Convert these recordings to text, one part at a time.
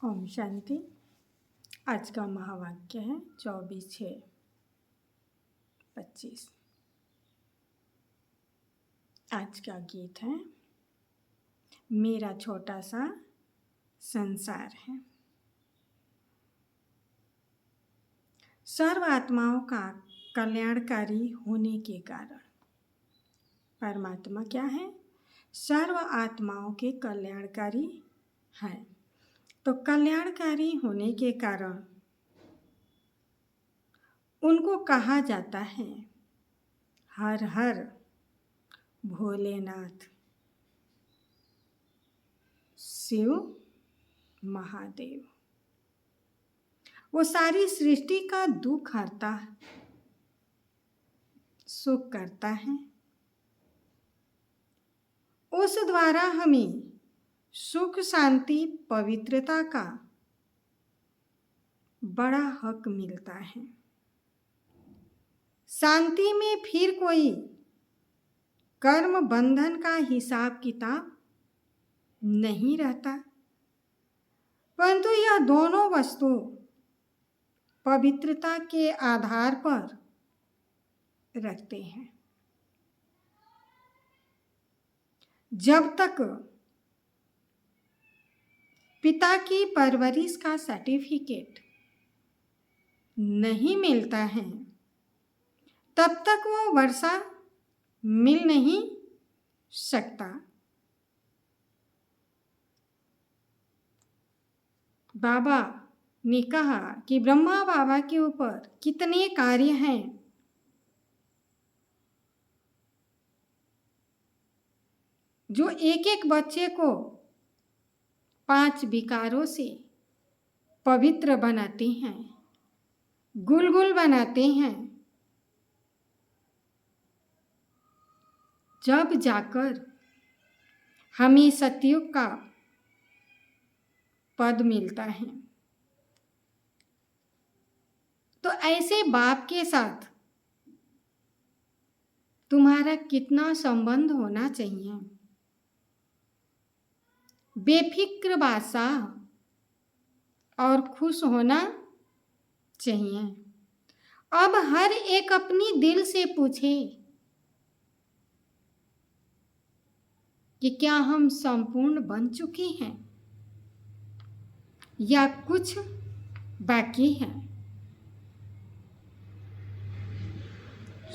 ओम शांति। आज का महावाक्य है 24/6/25। आज का गीत है मेरा छोटा सा संसार है। सर्व आत्माओं का कल्याणकारी होने के कारण परमात्मा क्या है? सर्व आत्माओं के कल्याणकारी है। तो कल्याणकारी होने के कारण उनको कहा जाता है हर हर भोलेनाथ, शिव महादेव। वो सारी सृष्टि का दुख हरता, सुख करता है। उस द्वारा हमें सुख, शांति, पवित्रता का बड़ा हक मिलता है। शांति में फिर कोई कर्म बंधन का हिसाब किताब नहीं रहता, परंतु यह दोनों वस्तु पवित्रता के आधार पर रखते हैं। जब तक पिता की परवरिश का सर्टिफिकेट नहीं मिलता है, तब तक वो वर्षा मिल नहीं सकता। बाबा ने कहा कि ब्रह्मा बाबा के ऊपर कितने कार्य हैं। जो एक एक बच्चे को 5 विकारों से पवित्र बनाते हैं, गुलगुल बनाते हैं, जब जाकर हमें सतयुग का पद मिलता है। तो ऐसे बाप के साथ तुम्हारा कितना संबंध होना चाहिए। बेफिक्र बादशाह और खुश होना चाहिए। अब हर एक अपनी दिल से पूछे कि क्या हम संपूर्ण बन चुके हैं या कुछ बाकी है।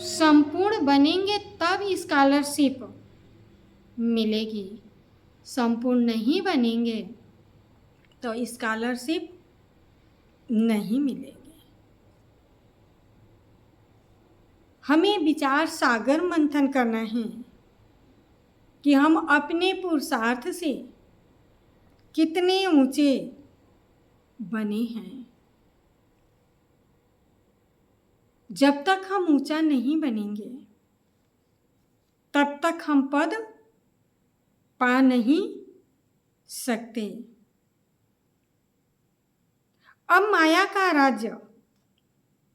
संपूर्ण बनेंगे तब स्कॉलरशिप मिलेगी, संपूर्ण नहीं बनेंगे तो स्कॉलरशिप नहीं मिलेगी। हमें विचार सागर मंथन करना है कि हम अपने पुरुषार्थ से कितने ऊंचे बने हैं। जब तक हम ऊंचा नहीं बनेंगे तब तक हम पद पा नहीं सकते। अब माया का राज्य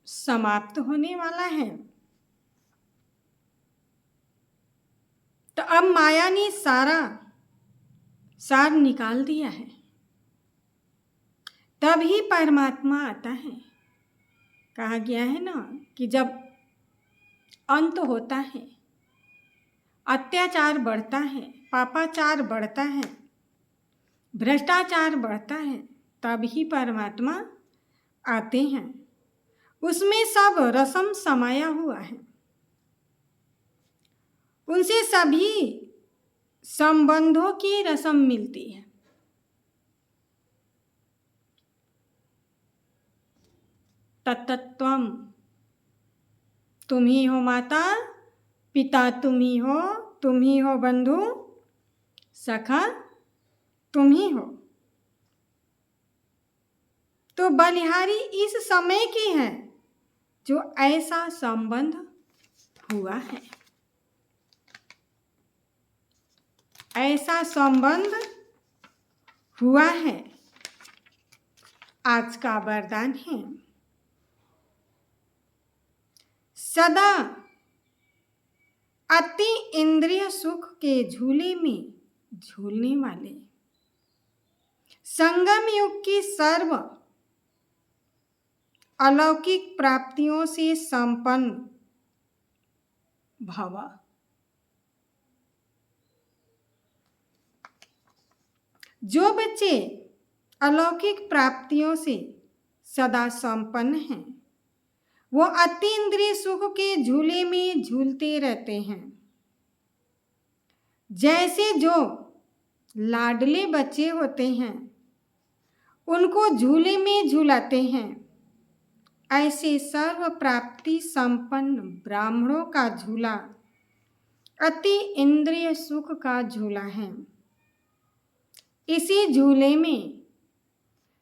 समाप्त होने वाला है। तो अब माया ने सारा सार निकाल दिया है। तभी परमात्मा आता है। कहा गया है ना कि जब अंत होता है, अत्याचार बढ़ता है, पापाचार बढ़ता है, भ्रष्टाचार बढ़ता है, तभी परमात्मा आते हैं। उसमें सब रसम समाया हुआ है। उनसे सभी संबंधों की रसम मिलती है। तत्तत्वम, तुम ही हो माता पिता, तुम ही हो बंधु सखा, तुम ही हो। तो बलिहारी इस समय की है जो ऐसा संबंध हुआ है। ऐसा संबंध हुआ है। आज का वरदान है सदा अति इंद्रिय सुख के झूले में झूलने वाले, संगम युग की सर्व अलौकिक प्राप्तियों से संपन्न भव। जो बच्चे अलौकिक प्राप्तियों से सदा संपन्न हैं, वो अतीन्द्रिय सुख के झूले में झूलते रहते हैं। जैसे जो लाडले बच्चे होते हैं, उनको झूले में झूलाते हैं, ऐसे सर्व प्राप्ति संपन्न ब्राह्मणों का झूला अति इंद्रिय सुख का झूला है। इसी झूले में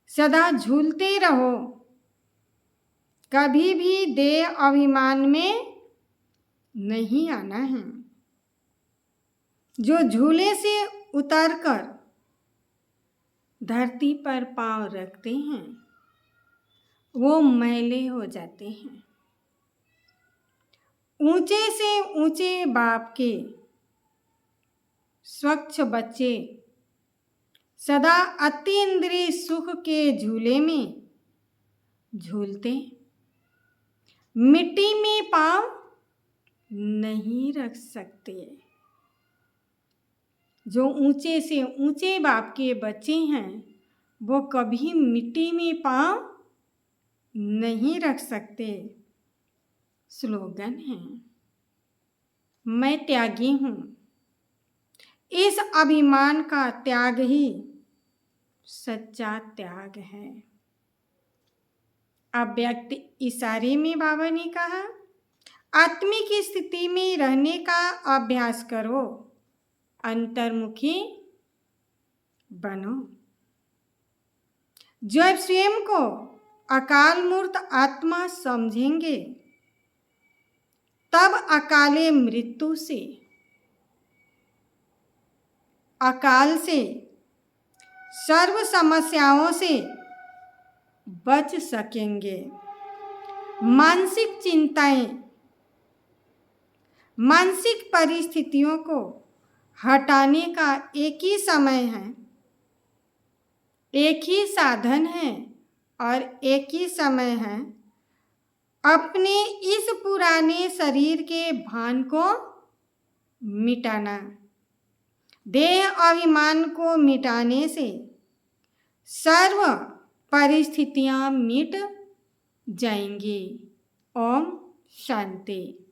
सदा झूलते रहो, कभी भी देह अभिमान में नहीं आना है। जो झूले से उतरकर धरती पर पांव रखते हैं, वो मैले हो जाते हैं। ऊंचे से ऊंचे बाप के स्वच्छ बच्चे सदा अतीन्द्रिय सुख के झूले में झूलते, मिट्टी में पांव नहीं रख सकते। जो ऊंचे से ऊंचे बाप के बच्चे हैं, वो कभी मिट्टी में पांव नहीं रख सकते। स्लोगन है, मैं त्यागी हूं। इस अभिमान का त्याग ही सच्चा त्याग है। अव्यक्त इशारे में बाबा ने कहा, आत्मिक स्थिति में रहने का अभ्यास करो, अंतर्मुखी बनो। जब स्वयं को अकाल मूर्त आत्मा समझेंगे, तब अकाले मृत्यु से, अकाल से, सर्व समस्याओं से बच सकेंगे। मानसिक चिंताएं, मानसिक परिस्थितियों को हटाने का एक ही समय है, एक ही साधन है और एक ही समय है। अपने इस पुराने शरीर के भान को मिटाना। देह अभिमान को मिटाने से सर्व परिस्थितियां मिट जाएंगी। ओम शांति।